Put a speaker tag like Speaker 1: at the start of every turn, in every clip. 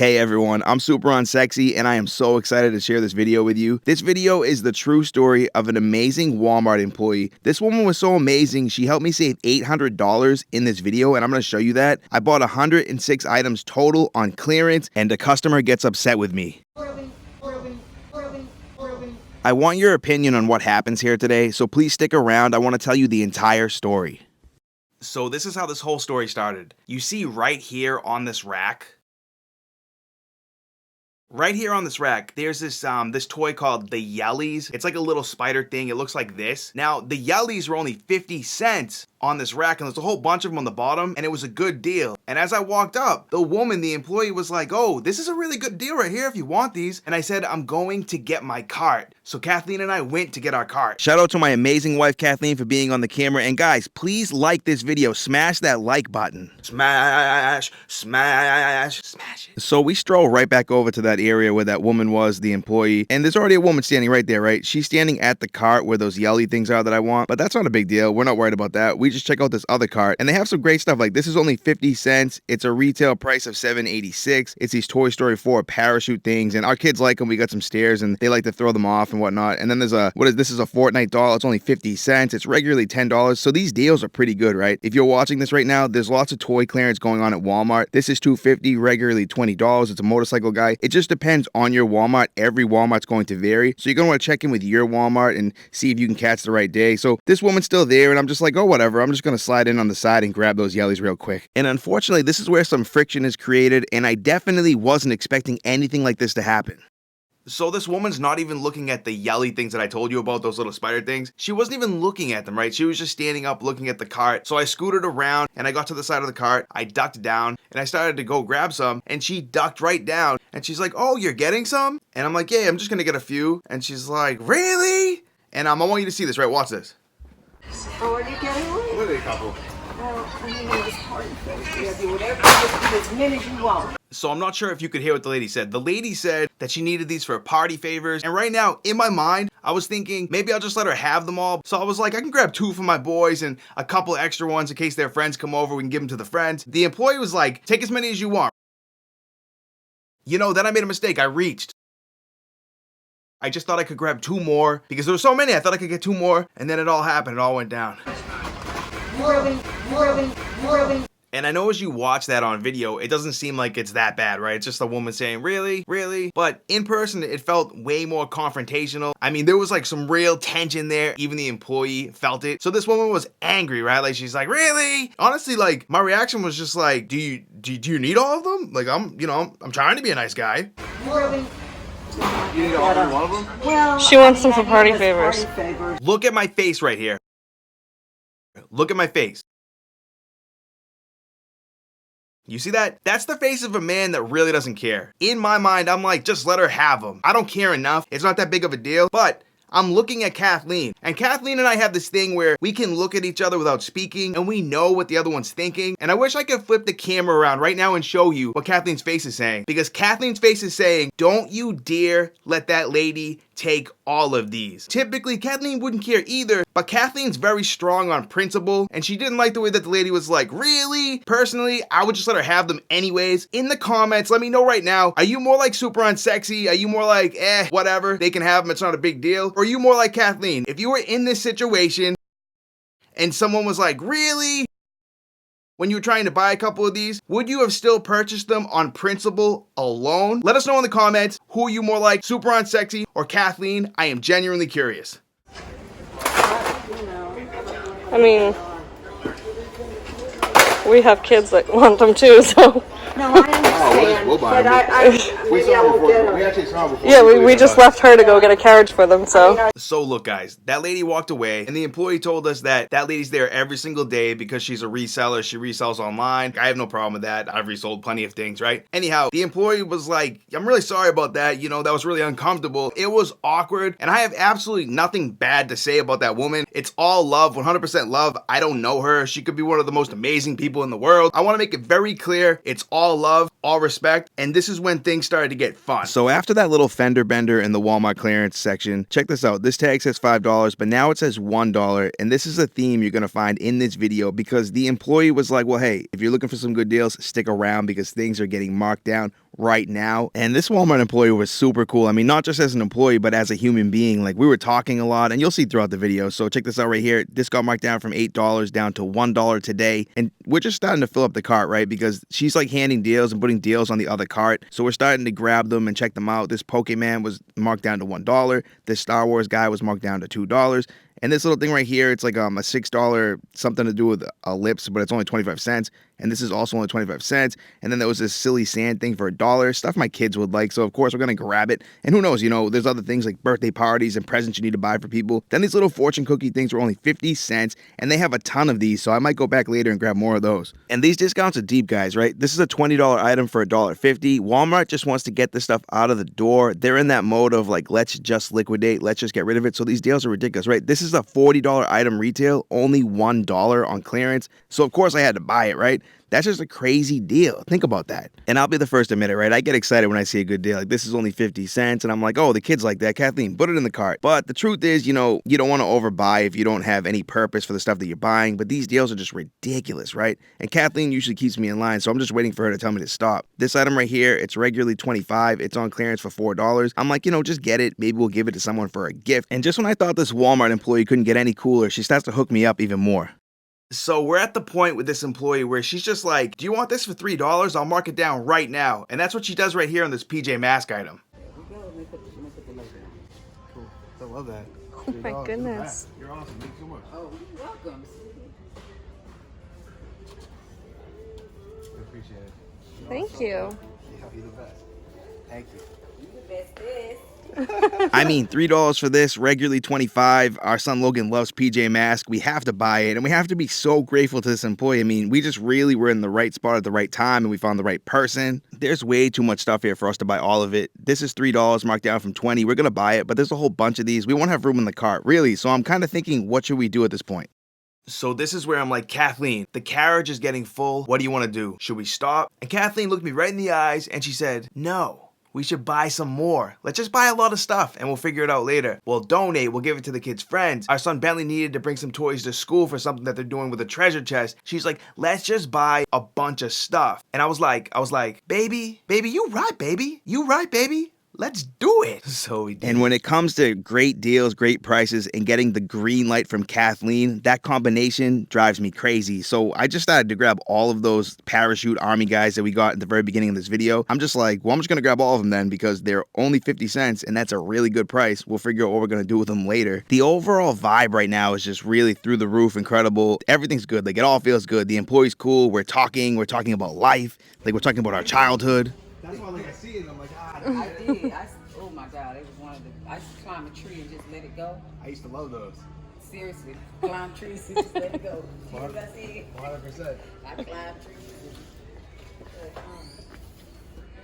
Speaker 1: Hey everyone, I'm Superunsexy and I am so excited to share this video with you. This video is the true story of an amazing Walmart employee. This woman was so amazing, she helped me save $800 in this video and I'm going to show you that. I bought 106 items total on clearance and the customer gets upset with me. I want your opinion on what happens here today, so please stick around. I want to tell you the entire story. So this is how this whole story started. You see right here on this rack, there's this toy called the Yellies. It's like a little spider thing. It looks like this. Now, the Yellies were only 50 cents on this rack, and there's a whole bunch of them on the bottom, and it was a good deal. And as I walked up, the woman, the employee, was like, "Oh, this is a really good deal right here if you want these." And I said, "I'm going to get my cart." So Kathleen and I went to get our cart. Shout out to my amazing wife, Kathleen, for being on the camera. And guys, please like this video. Smash that like button. Smash, smash, smash it. So we stroll right back over to that area where that woman was, the employee. And there's already a woman standing right there, right? She's standing at the cart where those yelly things are that I want. But that's not a big deal. We're not worried about that. We just check out this other cart. And they have some great stuff. Like this is only 50 cents. It's a retail price of $7.86. It's these Toy Story 4 parachute things. And our kids like them. We got some stairs and they like to throw them off and whatnot. And then there's this is a Fortnite doll. It's only 50 cents. It's regularly $10. So these deals are pretty good, right? If you're watching this right now, there's lots of toy clearance going on at Walmart. This is $2.50, regularly $20. It's a motorcycle guy. It just depends on your Walmart. Every Walmart's going to vary. So you're going to want to check in with your Walmart and see if you can catch the right day. So this woman's still there and I'm just like, oh, whatever. I'm just going to slide in on the side and grab those yellies real quick. And unfortunately, this is where some friction is created and I definitely wasn't expecting anything like this to happen. So this woman's not even looking at the yelly things that I told you about, those little spider things. She wasn't even looking at them, right? She was just standing up looking at the cart. So I scooted around and I got to the side of the cart. I ducked down and I started to go grab some and she ducked right down and she's like, "Oh, you're getting some?" And I'm like, "Yeah, I'm just gonna get a few." And she's like, "Really?" And I want you to see this, right? Watch this.
Speaker 2: Oh, are you getting one?
Speaker 1: Look at a couple.
Speaker 2: Well, I mean, it's hard to do whatever, as many as you want.
Speaker 1: So I'm not sure if you could hear what the lady said. The lady said that she needed these for party favors. And right now, in my mind, I was thinking maybe I'll just let her have them all. So I was like, I can grab 2 for my boys and a couple extra ones in case their friends come over. We can give them to the friends. The employee was like, "Take as many as you want." You know, then I made a mistake. I reached. I just thought I could grab 2 more because there were so many. I thought I could get 2 more. And then it all happened. It all went down. Really. And I know as you watch that on video, it doesn't seem like it's that bad, right? It's just a woman saying, "Really? Really?" But in person, it felt way more confrontational. I mean, there was like some real tension there. Even the employee felt it. So this woman was angry, right? Like she's like, "Really?" Honestly, like my reaction was just like, do you need all of them? Like I'm trying to be a nice guy.
Speaker 2: Really?
Speaker 1: You need all one of them?
Speaker 2: Well,
Speaker 3: she wants them for party favors.
Speaker 1: Look at my face right here. Look at my face. You see that? That's the face of a man that really doesn't care. In my mind, I'm like, just let her have them. I don't care enough. It's not that big of a deal. But I'm looking at Kathleen. And Kathleen and I have this thing where we can look at each other without speaking and we know what the other one's thinking. And I wish I could flip the camera around right now and show you what Kathleen's face is saying. Because Kathleen's face is saying, "Don't you dare let that lady take all of these." Typically, Kathleen wouldn't care either, but Kathleen's very strong on principle, and she didn't like the way that the lady was like, "Really?" Personally, I would just let her have them anyways. In the comments, let me know right now, are you more like Superunsexy? Are you more like, whatever, they can have them, it's not a big deal? Or are you more like Kathleen? If you were in this situation, and someone was like, "Really?" when you were trying to buy a couple of these, would you have still purchased them on principle alone? Let us know in the comments, who are you more like, Superunsexy or Kathleen? I am genuinely curious.
Speaker 3: I mean, we have kids that want them too, so.
Speaker 2: No, I understand,
Speaker 1: we'll buy
Speaker 2: but
Speaker 1: them.
Speaker 2: we won't get them.
Speaker 1: We actually saw them before.
Speaker 3: Yeah, we just left her to go get a carriage for them, so.
Speaker 1: So look guys, that lady walked away and the employee told us that lady's there every single day because she's a reseller. She resells online. I have no problem with that. I've resold plenty of things, right? Anyhow, the employee was like, "I'm really sorry about that. You know, that was really uncomfortable." It was awkward and I have absolutely nothing bad to say about that woman. It's all love, 100% love. I don't know her. She could be one of the most amazing people in the world. I want to make it very clear. It's all love, all respect, and this is when things started to get fun. So after that little fender bender in the Walmart clearance section, check this out. This tag says $5, but now it says $1, and this is a theme you're gonna find in this video because the employee was like, "Well, hey, if you're looking for some good deals, stick around because things are getting marked down right now. And this Walmart employee was super cool. I mean, not just as an employee, but as a human being. Like, we were talking a lot, and you'll see throughout the video. So check this out right here. This got marked down from $8 down to $1 today. And we're just starting to fill up the cart, right? Because she's like handing deals and putting deals on the other cart. So we're starting to grab them and check them out. This Pokemon was marked down to $1. This Star Wars guy was marked down to $2. And this little thing right here, it's like a $6 something to do with lips, but it's only 25 cents. And this is also only 25 cents. And then there was this silly sand thing for $1, stuff my kids would like. So of course we're gonna grab it. And who knows, there's other things like birthday parties and presents you need to buy for people. Then these little fortune cookie things were only 50 cents, and they have a ton of these, so I might go back later and grab more of those. And these discounts are deep, guys, right? This is a $20 item for $1.50. Walmart just wants to get this stuff out of the door. They're in that mode of like, let's just liquidate, let's just get rid of it. So these deals are ridiculous, right? This is a $40 item retail, only $1 on clearance. So of course I had to buy it, right? That's just a crazy deal. Think about that. And I'll be the first to admit it, right? I get excited when I see a good deal. Like, this is only 50 cents. And I'm like, oh, the kids like that. Kathleen, put it in the cart. But the truth is, you don't want to overbuy if you don't have any purpose for the stuff that you're buying. But these deals are just ridiculous, right? And Kathleen usually keeps me in line, so I'm just waiting for her to tell me to stop. This item right here, it's regularly $25. It's on clearance for $4. I'm like, just get it. Maybe we'll give it to someone for a gift. And just when I thought this Walmart employee couldn't get any cooler, she starts to hook me up even more. So we're at the point with this employee where she's just like, do you want this for $3? I'll mark it down right now. And that's what she does right here on this PJ Masks item.
Speaker 4: Cool. I love that.
Speaker 3: Oh my goodness.
Speaker 4: You're awesome. Thank you so much.
Speaker 2: Oh, you're welcome.
Speaker 4: I appreciate it.
Speaker 3: Thank you.
Speaker 4: Yeah, you're the best. Thank you.
Speaker 2: You're the bestest.
Speaker 1: I mean, $3 for this, regularly $25. Our son Logan loves PJ Masks. We have to buy it, and we have to be so grateful to this employee. I mean, we just really were in the right spot at the right time, and we found the right person. There's way too much stuff here for us to buy all of it. This is $3, marked down from $20. We're gonna buy it, but there's a whole bunch of these. We won't have room in the cart, really. So I'm kind of thinking, what should we do at this point? So this is where I'm like, Kathleen, the carriage is getting full. What do you want to do? Should we stop? And Kathleen looked me right in the eyes, and she said, no. We should buy some more. Let's just buy a lot of stuff and we'll figure it out later. We'll donate, we'll give it to the kids' friends. Our son Bentley needed to bring some toys to school for something that they're doing with a treasure chest. She's like, let's just buy a bunch of stuff. And I was like, baby, you right, baby. Let's do it. So we did. And when it comes to great deals, great prices, and getting the green light from Kathleen, that combination drives me crazy. So I just started to grab all of those parachute army guys that we got at the very beginning of this video. I'm just like, well, I'm just going to grab all of them then because they're only 50 cents and that's a really good price. We'll figure out what we're going to do with them later. The overall vibe right now is just really through the roof, incredible. Everything's good. Like, it all feels good. The employee's cool. We're talking about life. Like, we're talking about our childhood.
Speaker 4: That's why, like, I see it and I'm like,
Speaker 2: I did. Oh my God, it was one of the. I used to climb a tree and just let it go.
Speaker 4: I used to love those.
Speaker 2: Seriously, climb trees and just let it go. You know what I said?
Speaker 4: 100%.
Speaker 2: I climbed trees.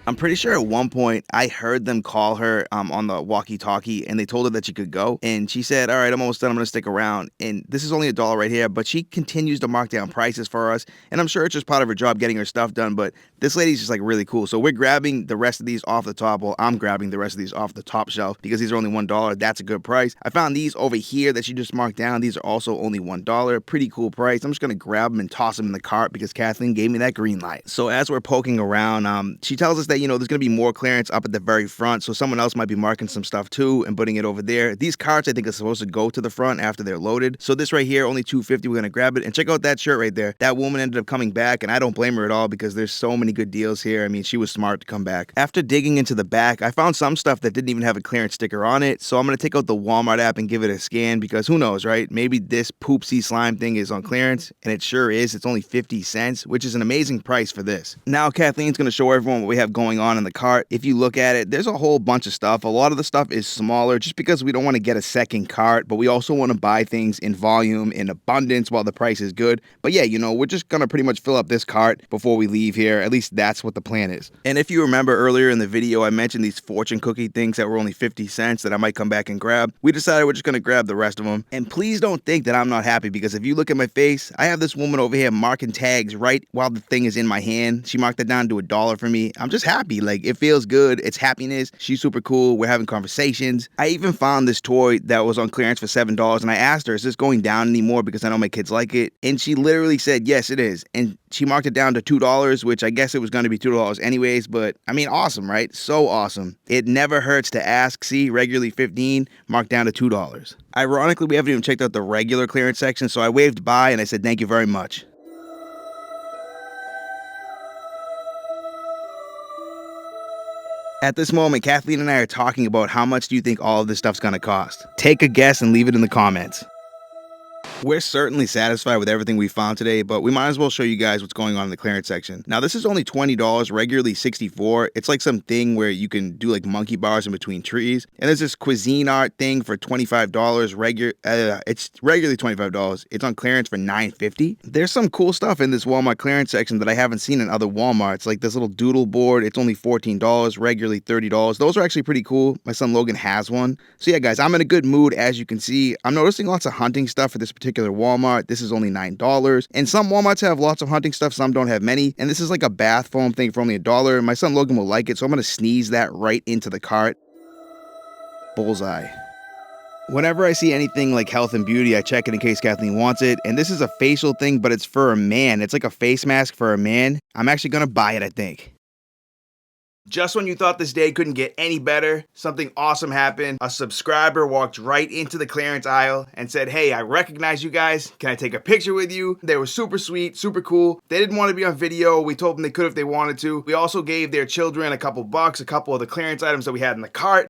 Speaker 1: I'm pretty sure at one point I heard them call her on the walkie-talkie and they told her that she could go. And she said, all right, I'm almost done. I'm going to stick around. And this is only $1 right here, but she continues to mark down prices for us. And I'm sure it's just part of her job getting her stuff done. But this lady's just like really cool. So we're grabbing the rest of these off the top. Well, I'm grabbing the rest of these off the top shelf because these are only $1. That's a good price. I found these over here that she just marked down. These are also only $1. Pretty cool price. I'm just going to grab them and toss them in the cart because Kathleen gave me that green light. So as we're poking around, she tells us that, there's going to be more clearance up at the very front. So someone else might be marking some stuff too and putting it over there. These carts, I think, are supposed to go to the front after they're loaded. So this right here, only $2.50. We're going to grab it. And check out that shirt right there. That woman ended up coming back, and I don't blame her at all because there's so many good deals here. I mean, she was smart to come back. After digging into the back, I found some stuff that didn't even have a clearance sticker on it. So I'm going to take out the Walmart app and give it a scan because who knows, right? Maybe this poopsie slime thing is on clearance, and it sure is. It's only 50 cents, which is an amazing price for this. Now Kathleen's going to show everyone what we have going on in the cart. If you look at it, there's a whole bunch of stuff. A lot of the stuff is smaller just because we don't want to get a second cart, but we also want to buy things in volume, in abundance while the price is good. But yeah, we're just going to pretty much fill up this cart before we leave here. At least that's what the plan is. And if you remember earlier in the video, I mentioned these fortune cookie things that were only 50 cents that I might come back and grab. We decided we're just going to grab the rest of them. And please don't think that I'm not happy because if you look at my face, I have this woman over here marking tags right while the thing is in my hand. She marked it down to $1 for me. I'm just happy happy. Like, it feels good. It's happiness. She's super cool. We're having conversations. I even found this toy that was on clearance for $7, and I asked her, is this going down anymore because I know my kids like it? And she literally said, yes, it is. And she marked it down to $2, which I guess it was going to be $2 anyways, but I mean, awesome, right? So awesome. It never hurts to ask. See, regularly $15, marked down to $2. Ironically, we haven't even checked out the regular clearance section, so I waved by and I said, thank you very much. At this moment, Kathleen and I are talking about how much do you think all of this stuff's gonna cost? Take a guess and leave it in the comments. We're certainly satisfied with everything we found today, but we might as well show you guys what's going on in the clearance section. Now, this is only $20, regularly $64. It's like some thing where you can do like monkey bars in between trees. And there's this cuisine art thing for $25. It's regularly $25. It's on clearance for $9.50. There's some cool stuff in this Walmart clearance section that I haven't seen in other Walmarts, like this little doodle board. It's only $14, regularly $30. Those are actually pretty cool. My son Logan has one. So yeah, guys, I'm in a good mood, as you can see. I'm noticing lots of hunting stuff for this particular Walmart. This is only $9. And some Walmarts have lots of hunting stuff, some don't have many. And this is like a bath foam thing for only $1. My son Logan will like it, so I'm gonna sneeze that right into the cart. Bullseye. Whenever I see anything like health and beauty, I check it in case Kathleen wants it. And this is a facial thing, but it's for a man. It's like a face mask for a man. I'm actually gonna buy it, I think. Just when you thought this day couldn't get any better, something awesome happened. A subscriber walked right into the clearance aisle and said, hey, I recognize you guys. Can I take a picture with you? They were super sweet, super cool. They didn't want to be on video. We told them they could if they wanted to. We also gave their children a couple bucks, a couple of the clearance items that we had in the cart.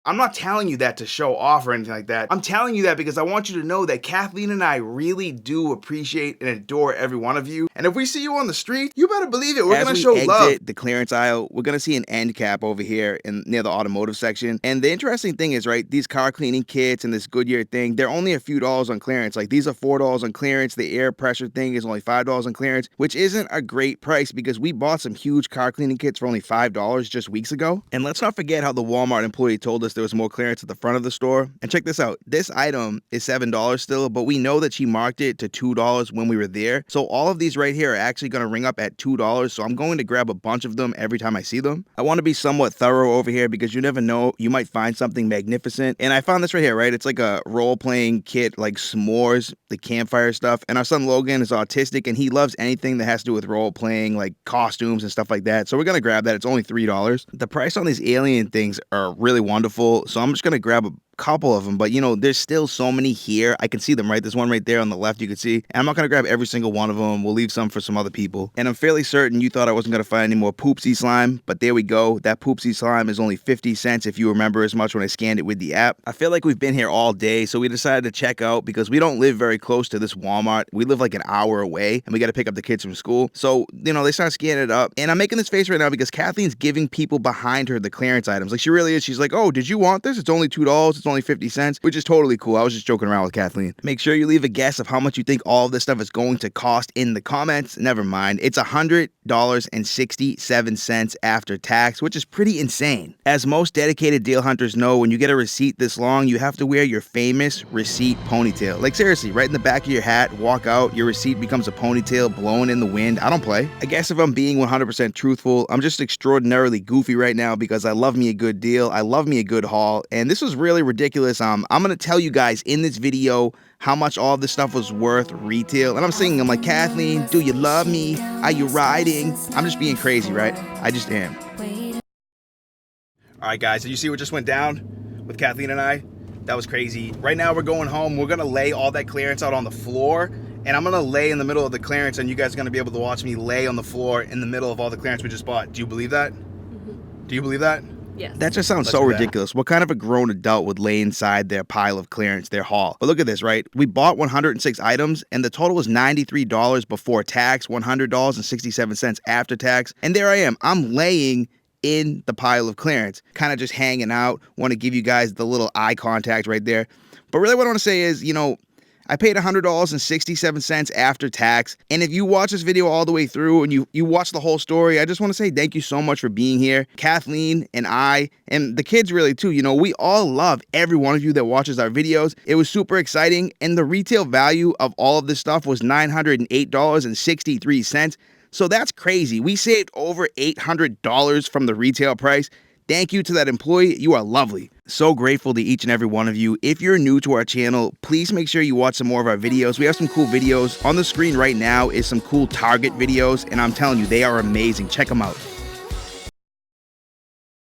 Speaker 1: I'm not telling you that to show off or anything like that. I'm telling you that because I want you to know that Kathleen and I really do appreciate and adore every one of you. And if we see you on the street, you better believe it. We're going to show love. The clearance aisle, we're going to see an end cap over here near the automotive section. And the interesting thing is, right, these car cleaning kits and this Goodyear thing, they're only a few dollars on clearance. Like, these are $4 on clearance. The air pressure thing is only $5 on clearance, which isn't a great price because we bought some huge car cleaning kits for only $5 just weeks ago. And let's not forget how the Walmart employee told us there was more clearance at the front of the store. And check this out. This item is $7 still, but we know that she marked it to $2 when we were there. So all of these right here are actually going to ring up at $2. So I'm going to grab a bunch of them every time I see them. I want to be somewhat thorough over here because you never know, you might find something magnificent. And I found this right here, right? It's like a role-playing kit, like s'mores, the campfire stuff. And our son Logan is autistic and he loves anything that has to do with role-playing, like costumes and stuff like that. So we're going to grab that. It's only $3. The price on these alien things are really wonderful. So I'm just going to grab a couple of them, but you know, there's still so many here. I can see them, right? There's one right there on the left you can see. And I'm not going to grab every single one of them. We'll leave some for some other people. And I'm fairly certain you thought I wasn't going to find any more Poopsie slime, but there we go. That Poopsie slime is only 50 cents if you remember as much when I scanned it with the app. I feel like we've been here all day, so we decided to check out because we don't live very close to this Walmart. We live like an hour away and we got to pick up the kids from school. So, you know, they start scanning it up. And I'm making this face right now because Kathleen's giving people behind her the clearance items. Like, she really is. She's like, oh, did you want this? It's only $2. It's only 50 cents. Which is totally cool. I was just joking around with Kathleen. Make sure you leave a guess of how much you think all of this stuff is going to cost in the comments. Never mind. It's $100.67 after tax, which is pretty insane. As most dedicated deal hunters know, when you get a receipt this long, you have to wear your famous receipt ponytail. Like, seriously, right in the back of your hat, walk out, your receipt becomes a ponytail blowing in the wind. I don't play. I guess if I'm being 100% truthful, I'm just extraordinarily goofy right now because I love me a good deal. I love me a good haul. And this was really ridiculous. I'm going to tell you guys in this video how much all this stuff was worth retail. And I'm singing, I'm like, Kathleen, do you love me? Are you riding? I'm just being crazy, right? I just am. All right, guys, did you see what just went down with Kathleen and I? That was crazy. Right now we're going home. We're going to lay all that clearance out on the floor. And I'm going to lay in the middle of the clearance and you guys are going to be able to watch me lay on the floor in the middle of all the clearance we just bought. Do you believe that? Mm-hmm. Do you believe that?
Speaker 3: Yes.
Speaker 1: That just sounds so ridiculous. What kind of a grown adult would lay inside their pile of clearance, their haul? But look at this, right? We bought 106 items, and the total was $93 before tax, $100.67 after tax. And there I am. I'm laying in the pile of clearance, kind of just hanging out. Want to give you guys the little eye contact right there. But really what I want to say is, you know, I paid $100.67 after tax. And if you watch this video all the way through and you watch the whole story, I just want to say thank you so much for being here. Kathleen and I, and the kids really too, you know, we all love every one of you that watches our videos. It was super exciting. And the retail value of all of this stuff was $908.63. So that's crazy. We saved over $800 from the retail price. Thank you to that employee. You are lovely. So grateful to each and every one of you. If you're new to our channel, please make sure you watch some more of our videos. We have some cool videos. On the screen right now is some cool Target videos, and I'm telling you, they are amazing. Check them out.